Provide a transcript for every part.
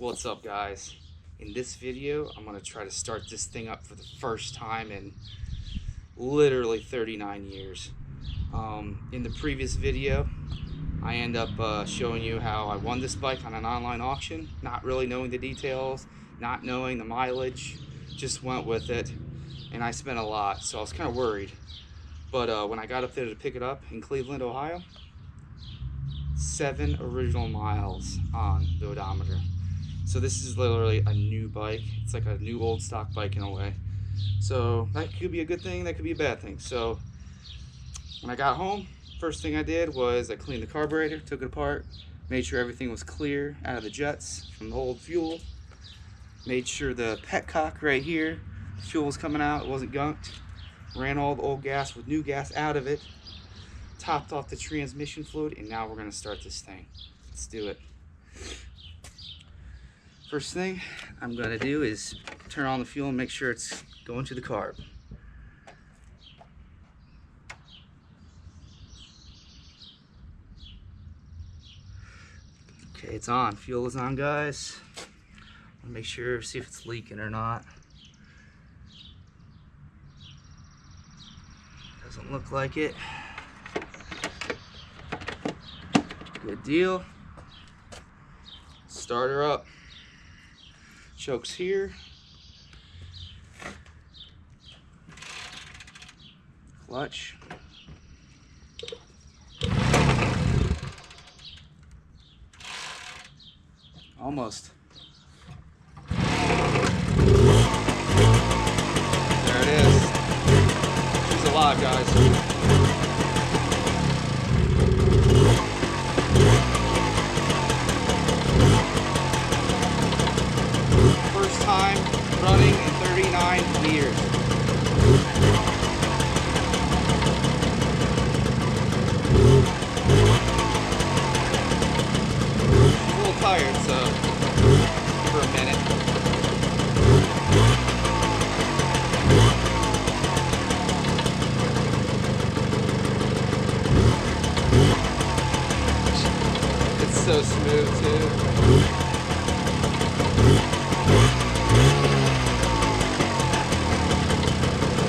What's up, guys? In this video I'm going to try to start this thing up for the first time in literally 39 years. In the previous video I end up showing you how I won this bike on an online auction, not really knowing the details, not knowing the mileage, just went with it, and I spent a lot, so I was kind of worried. But when I got up there to pick it up in Cleveland, Ohio, 7 original miles on the odometer. So this is literally a new bike. It's like a new old stock bike in a way. So that could be a good thing, that could be a bad thing. So when I got home, first thing I did was I cleaned the carburetor, took it apart, made sure everything was clear out of the jets from the old fuel. Made sure the petcock right here, the fuel was coming out, it wasn't gunked. Ran all the old gas with new gas out of it. Topped off the transmission fluid, and now we're gonna start this thing. Let's do it. First thing I'm gonna do is turn on the fuel and make sure it's going to the carb. Okay, it's on. Fuel is on, guys. I'll make sure, see if it's leaking or not. Doesn't look like it. Good deal. Start her up. Choke's here. Clutch. Almost. There it is. She's alive, guys. Time running in 39 years. I'm a little tired, so for a minute. It's so smooth too.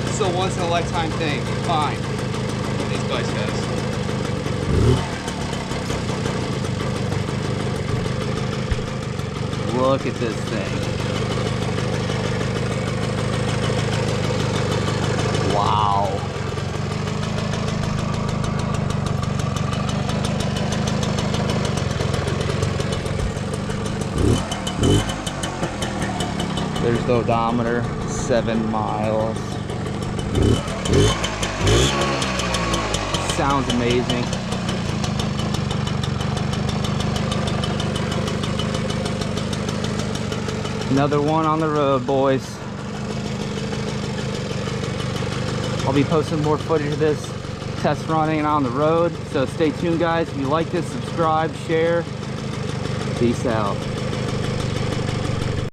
It's a once in a lifetime thing. Fine. These bikes, guys. Look at this thing. Wow. There's the odometer, 7 miles. Sounds amazing. Another one on the road, boys. I'll be posting more footage of this test running and on the road, so stay tuned, guys. If you like this, subscribe, share. Peace out.